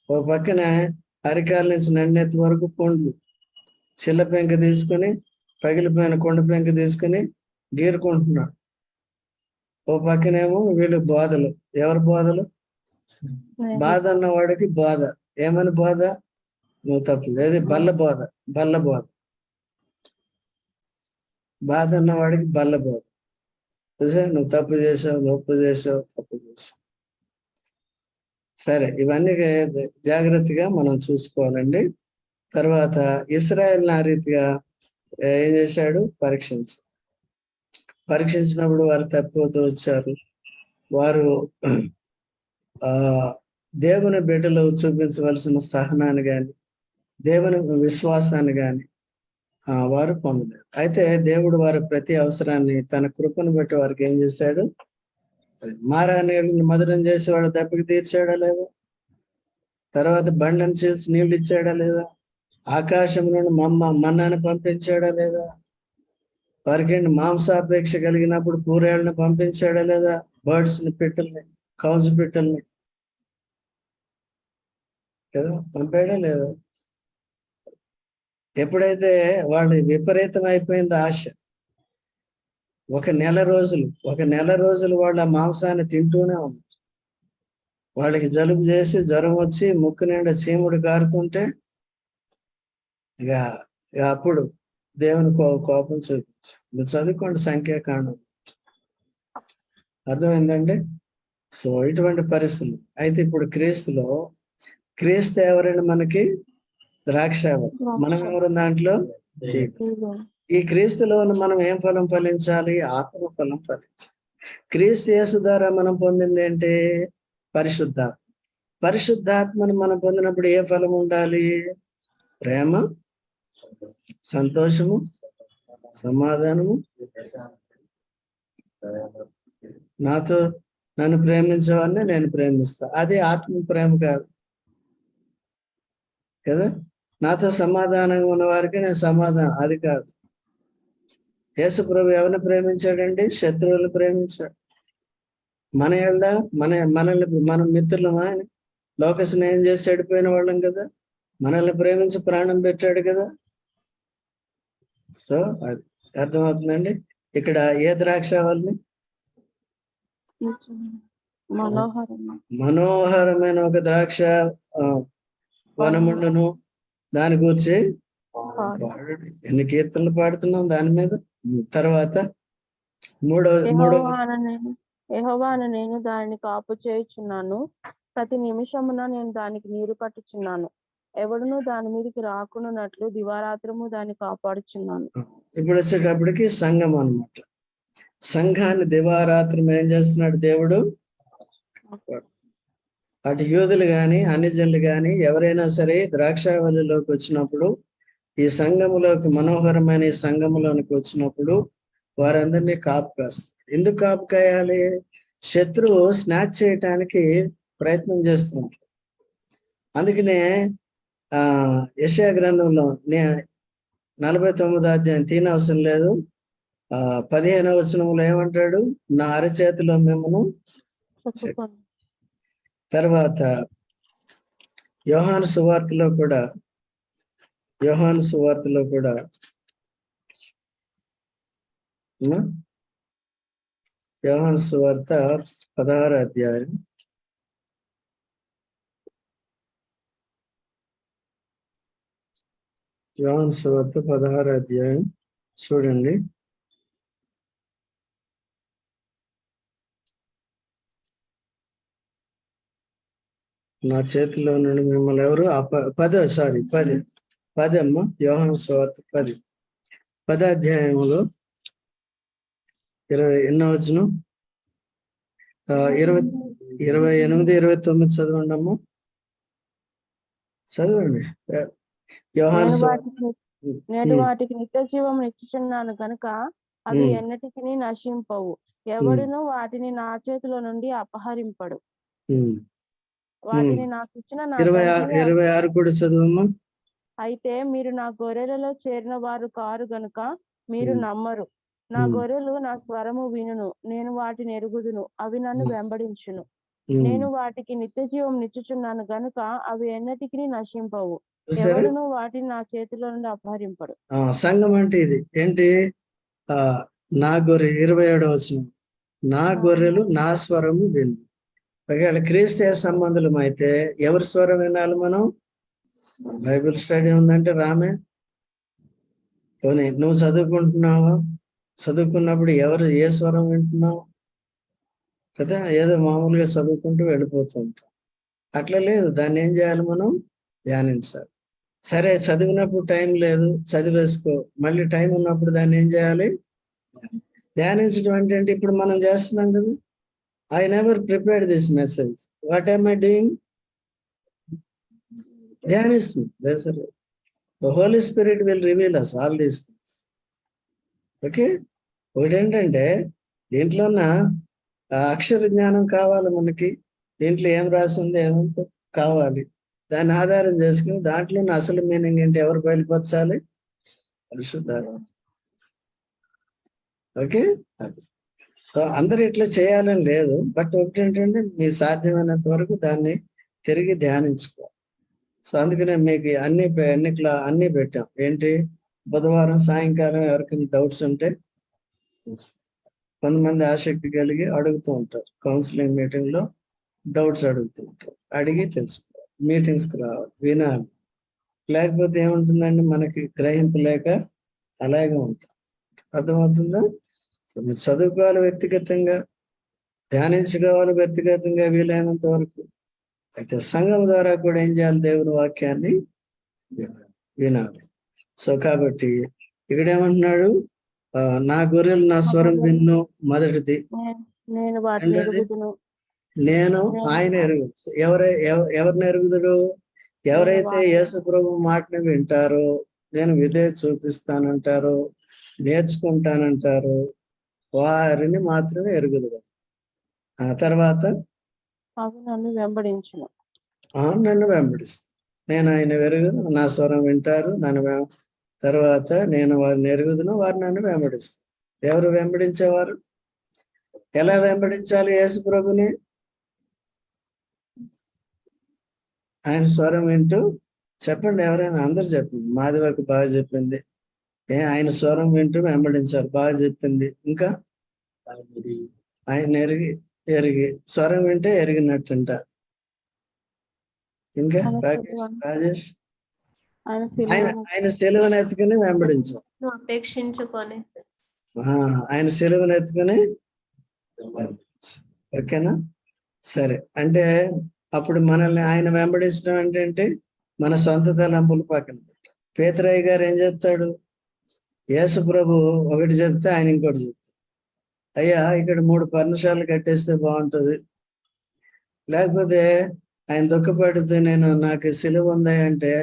ఒక పక్కన అరికాల నుంచి నన్నెత్తి వరకు పండ్లు, చిల్ల పెంక తీసుకుని, పగిలిపోయిన కొండ పెంక తీసుకుని గీరుకుంటున్నాడు. ఓ పక్కనేమో వీళ్ళు బాధలు. ఎవరి బాధలు? బాధ అన్నవాడికి బాధ. ఏమని బాధ? నువ్వు తప్పు. ఏది? బల్ల బాధ. బాధ అన్నవాడికి బల్ల బాధ. నువ్వు తప్పు చేసావు. సరే, ఇవన్నీ జాగ్రత్తగా మనం చూసుకోవాలండి. తర్వాత ఇశ్రాయేల్ ఆ రీతిగా ఏం చేశాడు? పరీక్షించినప్పుడు వారు తప్పిపోతూ వచ్చారు. వారు దేవుని బిడ్డలో చూపించవలసిన సహనాన్ని కానీ దేవుని విశ్వాసాన్ని కానీ వారు పొందలేదు. అయితే దేవుడు వారి ప్రతి అవసరాన్ని తన కృపను బట్టి వారికి ఏం చేశాడు? మారా నీళ్ళని మధురం చేసి వాడు దెబ్బకి తీర్చాడా లేదా? తర్వాత బండను చేసి నీళ్ళు ఇచ్చాడా లేదా? ఆకాశం నుండి మన్నాన్ని పంపించాడా లేదా? వారికి మాంసాపేక్ష కలిగినప్పుడు కూరేళ్ళని పంపించాడా లేదా? బర్డ్స్ ని, పిట్టల్ని, కౌజు పిట్టల్ని కదా పంపాడా లేదా? ఎప్పుడైతే వాళ్ళు విపరీతం అయిపోయింది ఆశ, ఒక నెల రోజులు వాళ్ళు ఆ మాంసాన్ని తింటూనే ఉన్నారు. వాళ్ళకి జలుబు చేసి జ్వరం వచ్చి ముక్కు నిండా చీముడు కారుతుంటే ఇక అప్పుడు దేవుని కోపం మీరు చదువుకోండి సంఖ్యాకాండం, అర్థమైందండి. సో ఇటువంటి పరిస్థితులు. అయితే ఇప్పుడు క్రీస్తు ఎవరండి మనకి? ద్రాక్షావళి. మనం ఎవరు దాంట్లో? ఈ క్రీస్తులో మనం ఏం ఫలం ఫలించాలి? ఆత్మ ఫలం ఫలించాలి. క్రీస్తు యేసు ద్వారా మనం పొందింది ఏంటి? పరిశుద్ధాత్మ. పరిశుద్ధాత్మను మనం పొందినప్పుడు ఏ ఫలం ఉండాలి? ప్రేమ, సంతోషము, సమాధానము. నన్ను ప్రేమించేవాడిని నేను ప్రేమిస్తా. అది ఆత్మ ప్రేమ కాదు కదా. నాతో సమాధానంగా ఉన్న వారికి నేను సమాధానం, అది కాదు. యేసు ప్రభు ఎవరిని ప్రేమించాడండి? శత్రువులు ప్రేమించాడు. మన మిత్రులమా? లోక స్నేహం చేసి చెడిపోయిన వాళ్ళం కదా. మనల్ని ప్రేమించి ప్రాణం పెట్టాడు కదా. సో అది అర్థమవుతుందండి. ఇక్కడ ఏ ద్రాక్షావళిని? మనోహరమైన ఒక ద్రాక్ష వనముండును, దాని గురించి ఎన్ని కీర్తనలు పాడుతున్నాం దాని మీద. తర్వాత మూడో యెహోవాను నేను దానిని కాపు చేయుచున్నాను, ప్రతి నిమిషమున నేను దానికి నీరు కట్టుచున్నాను, ఎవడును దాని మీదకి రాకున్నట్లు దివారాత్రము దాన్ని కాపాడుచున్నాను. ఇప్పుడు వచ్చేటప్పటికి సంఘం అన్నమాట. సంఘాన్ని దివారాత్రం ఏం చేస్తున్నాడు దేవుడు? అటు యూదులు గాని అన్ని జనులు గాని ఎవరైనా సరే ద్రాక్షావళిలోకి వచ్చినప్పుడు, ఈ సంఘములోకి, మనోహరమైన ఈ సంఘములోనికి వచ్చినప్పుడు వారందరినీ కాపు కాస్తాడు. ఎందుకు కాపు కాయాలి? శత్రువు స్నాచ్ చేయటానికి ప్రయత్నం చేస్తుంటాడు. అందుకనే యెషయా గ్రంథంలో 49వ అధ్యాయం తీనవసరం లేదు, 15వ వచనంలో ఏమంటాడు? నా అరచేతిలో మిమ్మను. తర్వాత యోహాను సువార్తలో కూడా యోహాను సువార్త 16వ అధ్యాయం యోహాను సువార్త 16వ అధ్యాయం చూడండి. నా చేతిలో నుండి మిమ్మల్ని ఎవరు 10 అమ్మ. యోహాను సువార్త 10వ అధ్యాయంలో 28వ వచనం, 28, 29 చదవండి అమ్మ. చదవండి. నేను వాటికి నిత్య జీవం ఇచ్చుచున్నాను కనుక అవి ఎన్నటికి నశింపవు, ఎవడును వాటిని నా చేతిలో నుండి అపహరింపడు. వాటిని నాకు ఇచ్చిన 26 కూడా చదవమ్మా. అయితే మీరు నా గొర్రెలలో చేరిన వారు కారు గనుక మీరు నమ్మరు. నా గొర్రెలు నా స్వరము వినును, నేను వాటిని ఎరుగుదును, అవి నన్ను వెంబడించును. నేను వాటికి నిత్య జీవం నిచ్చుచున్నాను గనుక అవి ఎన్నటికి నశింపవు, ఎవడును వాటిని నా చేతిలో నుండి అపహరింపడు. సంఘం అంటే ఇది ఏంటి? నా గొర్రె 27వ వచనం, నా గొర్రెలు నా స్వరము విను. ఒకవేళ క్రీస్తు సంబంధులం అయితే ఎవరి స్వరం వినాలి మనం? బైబిల్ స్టడీ ఉందంటే రామే. పోనీ నువ్వు చదువుకుంటున్నావా? చదువుకున్నప్పుడు ఏ స్వరం వింటున్నావు కదా? ఏదో మామూలుగా చదువుకుంటూ వెళ్ళిపోతూ ఉంటాం. అట్లా లేదు, దాన్ని ఏం చేయాలి? మనం ధ్యానించాలి. సరే, చదివినప్పుడు టైం లేదు, చదివేసుకో. మళ్ళీ టైం ఉన్నప్పుడు దాన్ని ఏం చేయాలి? ధ్యానించడం అంటే ఇప్పుడు మనం చేస్తున్నాం కదా. I never prepared this message. What am I doing? ధ్యానిస్తుంది. The Holy Spirit will reveal us all these things. Okay. ఒకటి ఏంటంటే దీంట్లో ఉన్న అక్షర జ్ఞానం కావాలి మనకి. దీంట్లో ఏం రాసింది ఏమంటే కావాలి. దాన్ని ఆధారం చేసుకుని దాంట్లో అసలు మీనింగ్ ఏంటి ఎవరు బయలుపరచాలి? పరిశుద్ధాత్మ. ఓకే. అది అందరు ఇట్లా చేయాలని లేదు, బట్ ఒకటి ఏంటంటే మీ సాధ్యమైనంత వరకు దాన్ని తిరిగి ధ్యానించుకోవాలి. సో అందుకనే మీకు అన్ని పెట్టాం. ఏంటి? బుధవారం సాయంకాలం ఎవరికైనా డౌట్స్ ఉంటే కొంతమంది ఆసక్తి కలిగి అడుగుతూ ఉంటారు. కౌన్సిలింగ్ మీటింగ్ లో డౌట్స్ అడుగుతూ ఉంటారు. అడిగి తెలుసుకోవాలి, మీటింగ్స్కి రావాలి, వినాలి. లేకపోతే ఏముంటుందండి, మనకి గ్రహింపు లేక అలాగే ఉంటాం. అర్థమవుతుందా? సో మీరు చదువుకోవాలి వ్యక్తిగతంగా, ధ్యానించుకోవాలి వ్యక్తిగతంగా వీలైనంత వరకు. అయితే సంఘం ద్వారా కూడా ఏం చేయాలి? దేవుని వాక్యాన్ని వినాలి. సో కాబట్టి ఇక్కడ ఏమంటున్నాడు? నా గొర్రెలు నా స్వరం విన్ను, మొదటిది. నేను వాటిని ఎరుగుదును. నేను ఆయన ఎరుగు. ఎవరిని ఎరుగుదుడు? ఎవరైతే యేసు ప్రభు మాటను వింటారో, నేను విధేయత చూపిస్తానంటారో, నేర్చుకుంటానంటారో వారిని మాత్రమే ఎరుగుదుడు. ఆ తర్వాత అవి నన్ను వెంబడించును. నన్ను వెంబడిస్తాను. నేను ఆయన ఎరుగుదు, నా స్వరం వింటారు, తర్వాత నేను వారిని ఎరుగుదును, వారు నన్ను వెంబడిస్తాను. ఎవరు వెంబడించేవారు? ఎలా వెంబడించాలి యేసు ప్రభుని? ఆయన స్వరం వింటూ. చెప్పండి ఎవరైనా, అందరు చెప్పండి. మాధవకు బాగా చెప్పింది. ఆయన స్వరం వింటూ వెంబడించాలి, బాగా చెప్పింది. ఇంకా ఆయన ఎరిగి స్వరం వింటే ఎరిగినట్టుంట. ఇంకా రాజేష్, ఆయన సెలవును ఎత్తుకుని వెంబడించాలి. ఆయన సెలవును ఎత్తుకుని, ఓకేనా? సరే, అంటే అప్పుడు మనల్ని ఆయన వెంబడించడం అంటే మన సొంత తలంపులు పక్కన పెట్టాలి. పేతురయ్య గారు ఏం చెప్తాడు? యేసు ప్రభు ఒకటి చెప్తే ఆయన ఇంకోటి చెప్తాడు. అయ్యా ఇక్కడ 3 పర్ణశాలలు కట్టేస్తే బాగుంటుంది, లేకపోతే ఆయన దుఃఖపడితే నాకు సిలువ ఉంది అంటే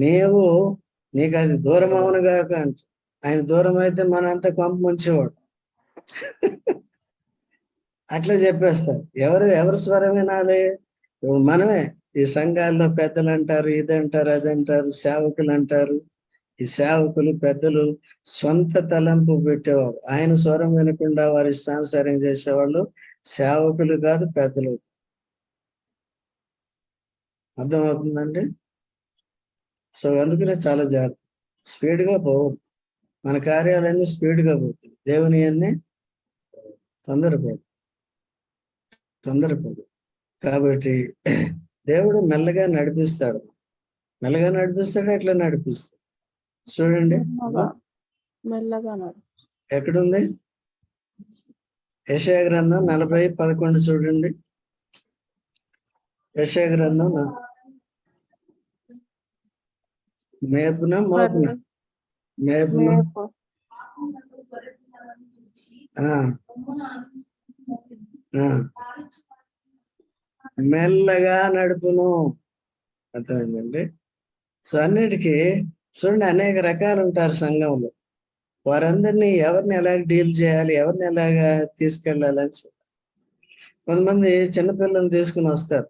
నీకు అది దూరం అవును కాక అంట. ఆయన దూరం అయితే మనంతా కొంప ముంచేవాడు. అట్లా చెప్పేస్తారు. ఎవరు స్వరం వినాలి? మనమే. ఈ సంఘాల్లో పెద్దలు అంటారు, ఇదంటారు, అదంటారు, సేవకులు అంటారు. ఈ సేవకులు పెద్దలు సొంత తలంపు పెట్టేవారు. ఆయన స్వరం వినకుండా వారి ఇష్టానుసారం చేసేవాళ్ళు సేవకులు కాదు, పెద్దలు. అర్థమవుతుందండి? సో అందుకనే చాలా జాగ్రత్త. స్పీడ్గా పోవద్దు. మన కార్యాలన్నీ స్పీడ్గా పోతాయి. దేవుని అన్నీ తొందరపడు. కాబట్టి దేవుడు మెల్లగా నడిపిస్తాడు. ఎట్లా నడిపిస్తాడు చూడండి. ఎక్కడుంది? యెషయా గ్రంథం 40:11 చూడండి. యెషయా గ్రంథం మేపున మెల్లగా నడుపును. అర్థమైందండి? సో అన్నిటికీ చూడండి, అనేక రకాలు ఉంటారు సంఘంలో. వారందరినీ ఎవరిని ఎలాగ డీల్ చేయాలి, ఎవరిని ఎలాగా తీసుకెళ్ళాలని చూడాలి. కొంతమంది చిన్నపిల్లల్ని తీసుకుని వస్తారు.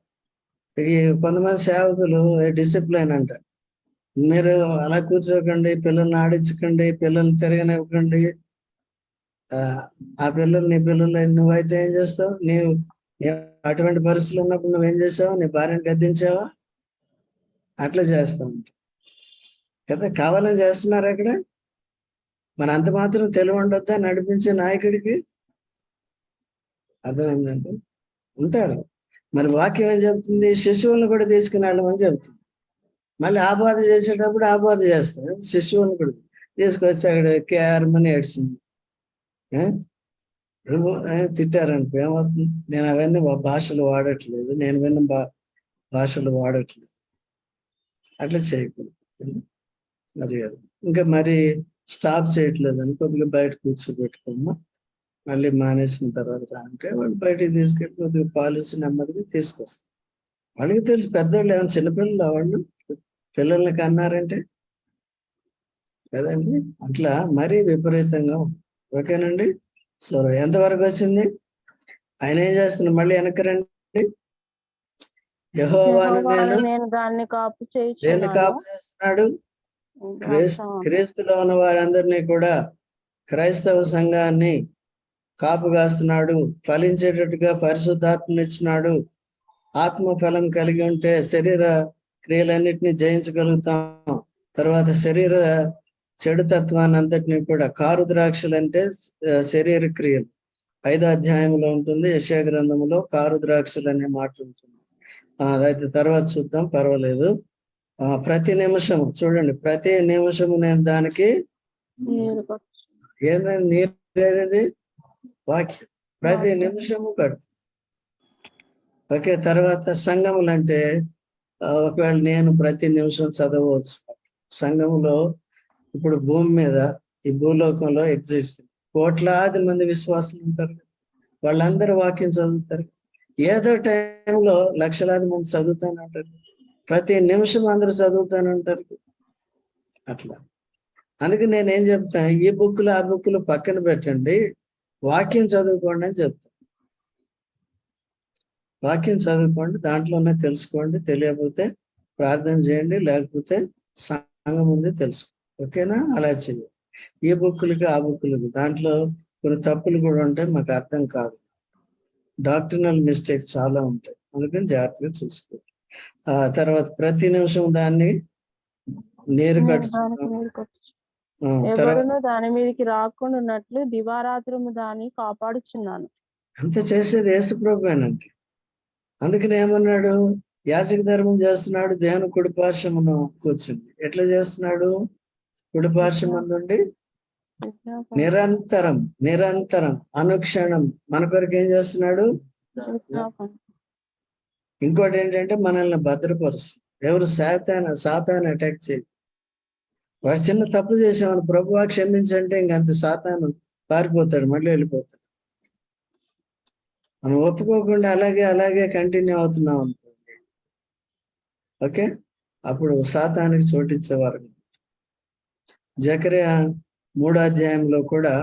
కొంతమంది సేవకులు డిసిప్లైన్ అంట. మీరు అలా కూర్చోకండి, పిల్లల్ని ఆడించకండి, పిల్లల్ని తిరగనివ్వకండి. ఆ పిల్లలు నీ పిల్లలు. నువ్వైతే ఏం చేస్తావు? నీవు అటువంటి పరిస్థితులు ఉన్నప్పుడు నువ్వేం చేసావు? నీ భార్యను గద్దించావా? అట్లా చేస్తావు కదా. కావాలని చేస్తున్నారు అక్కడ. మరి అంత మాత్రం తెలివి ఉండొద్దా నడిపించే నాయకుడికి? అర్థమైందంటే ఉంటారు. మరి వాక్యం ఏం చెప్తుంది? శిశువులను కూడా తీసుకుని వెళ్ళమని చెప్తుంది. మళ్ళీ ఆబాధ చేసేటప్పుడు ఆబాధ చేస్తారు. శిశువులను కూడా తీసుకొచ్చి అక్కడ కేఆర్మని ఏడ్చింది. తిట్టారనుకో ఏమవుతుంది? నేను అవన్నీ భాషలు వాడట్లేదు, నేను విన్న భాషలు వాడట్లేదు. అట్లా చేయకూడదు. మరి ఇంకా మరి స్టాప్ చేయట్లేదు అని కొద్దిగా బయట కూర్చోబెట్టుకోమ్మా, మళ్ళీ మానేసిన తర్వాత అంటే వాళ్ళు బయటికి తీసుకెళ్ళి కొద్దిగా పాలసీ నెమ్మదిగా తీసుకొస్తారు. వాళ్ళకి తెలుసు, పెద్దవాళ్ళు ఏమైనా చిన్నపిల్లలు వాళ్ళు పిల్లల్ని కన్నారంటే కదండి. అట్లా మరీ విపరీతంగా. ఓకేనండి? సో ఎంతవరకు వచ్చింది? ఆయన ఏం చేస్తున్నాడు? మళ్ళీ వెనక్కి రండి. యెహోవాను నేను దాన్ని కాపు దేన్ని కాపు చేస్తున్నాడు? క్రీస్తులో ఉన్న వారందరినీ కూడా, క్రైస్తవ సంఘాన్ని కాపుగాస్తున్నాడు. ఫలించేటట్టుగా పరిశుద్ధాత్మనిచ్చినాడు. ఆత్మ ఫలం కలిగి ఉంటే శరీర క్రియలన్నిటినీ జయించగలుగుతాం. తర్వాత శరీర చెడు తత్వాన్ని అంతటినీ కూడా, కారు ద్రాక్షలు అంటే శరీర క్రియలు 5వ అధ్యాయంలో ఉంటుంది. యెషయా గ్రంథంలో కారు ద్రాక్షలు అనే మాట ఉంటుంది. అదైతే తర్వాత చూద్దాం, పర్వాలేదు. ప్రతి నిమిషము చూడండి, ప్రతి నిమిషము నేను దానికి ఏంటంటే నీరు ఏది? వాక్యం. ప్రతి నిమిషము కడుపు. ఓకే. తర్వాత సంఘములు అంటే ఒకవేళ నేను ప్రతి నిమిషం చదవచ్చు. సంఘములో ఇప్పుడు భూమి మీద ఈ భూలోకంలో ఎగ్జిస్ట్ కోట్లాది మంది విశ్వాసులు ఉంటారు. వాళ్ళందరూ వాక్యం చదువుతారు. ఏదో టైంలో లక్షలాది మంది చదువుతానే ఉంటారు. ప్రతి నిమిషం అందరూ చదువుతానే ఉంటారు. అట్లా అందుకే నేనేం చెప్తాను, ఈ బుక్లు ఆ బుక్లు పక్కన పెట్టండి, వాక్యం చదువుకోండి అని చెప్తాను. వాక్యం చదువుకోండి, దాంట్లోనే తెలుసుకోండి. తెలియకపోతే ప్రార్థన చేయండి, లేకపోతే సంఘం ఉంది తెలుసుకోండి. ఓకేనా? అలా చేయండి. ఈ బుక్కులకి ఆ బుక్కులకి దాంట్లో కొన్ని తప్పులు కూడా ఉంటాయి, మాకు అర్థం కాదు. డాక్టర్నల్ మిస్టేక్స్ చాలా ఉంటాయి, అందుకని జాగ్రత్తగా చూసుకోండి. ఆ తర్వాత ప్రతి నిమిషం దాన్ని నీరు ఎవరును దాని మీదకి రాకుండా ఉన్నట్లు దివారాత్రము దాన్ని కాపాడుచున్నాను. అంత చేసేది యేసుప్రభువేనండి. అందుకని ఏమన్నాడు, యాజక ధర్మం చేస్తున్నాడు, దేవుని కుడిపార్శ్వమున కూర్చుంది. ఎట్లా చేస్తున్నాడు? కుడిపార్శ్వం నుండి నిరంతరం నిరంతరం అనుక్షణం మన కొరకు ఏం చేస్తున్నాడు? ఇంకోటి ఏంటంటే మనల్ని భద్రపరుస్తుంది. ఎవరు సాతాను అటాక్ చేయి. వాడు చిన్న తప్పు చేసామని ప్రభువా క్షమించంటే ఇంకంత సాతాను పారిపోతాడు, మళ్ళీ వెళ్ళిపోతాడు. మనం ఒప్పుకోకుండా అలాగే కంటిన్యూ అవుతున్నాం అనుకోండి, ఓకే, అప్పుడు సాతానికి చోటిచ్చేవారు. జకర్యా 3వ అధ్యాయంలో కూడా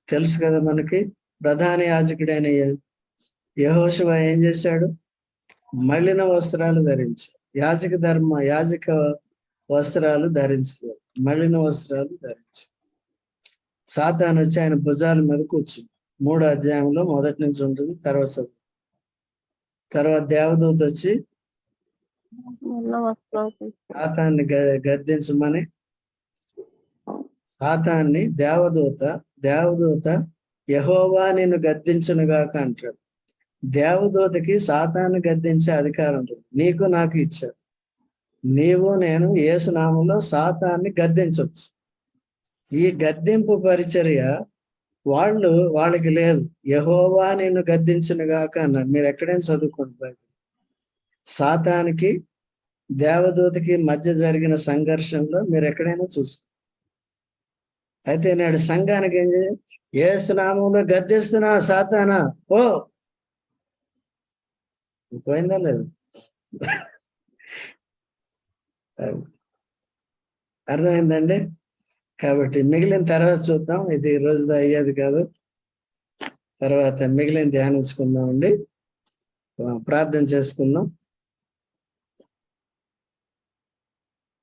తెలుసు కదా మనకి, ప్రధాన యాజకుడైన యెహోషువ ఏం చేశాడు? మలిన వస్త్రాలు ధరించాడు. యాజక వస్త్రాలు ధరించలేదు, మలిన వస్త్రాలు ధరించాడు. సాతాను వచ్చి ఆయన భుజాల మీద కూర్చుంది. 3వ అధ్యాయంలో మొదటి నుంచి ఉంటుంది, తర్వాత దేవదూత వచ్చి సాతాన్ని గద్దించమని, సాతాన్ని దేవదూత యెహోవా నిన్ను గద్దించునుగాక అంటాడు. దేవదూతకి సాతాన్ని గద్దించే అధికారం ఉంటుంది, నీకు నాకు ఇచ్చాడు. నీవు నేను యేసు నామములో సాతాన్ని గద్దించవచ్చు. ఈ గద్దింపు పరిచర్య వాళ్ళకి లేదు. యెహోవా నిన్ను గద్దించునుగాక అన్నాడు. మీరు ఎక్కడైనా చదువుకోండి బైబిల్. సాతానికి దేవదూతకి మధ్య జరిగిన సంఘర్షణలో మీరు ఎక్కడైనా చూసుకోండి. అయితే నాడు సంఘానికి ఏం చేయాలి? యేసు నామములో గద్దిస్తున్నా సాతానా, ఓ పోయిందా లేదు? అర్థమైందండి? కాబట్టి మిగిలిన తర్వాత చూద్దాం, ఇది ఈ రోజుతో అయ్యేది కాదు. తర్వాత మిగిలిన ధ్యానించుకుందామండి, ప్రార్థన చేసుకుందాం.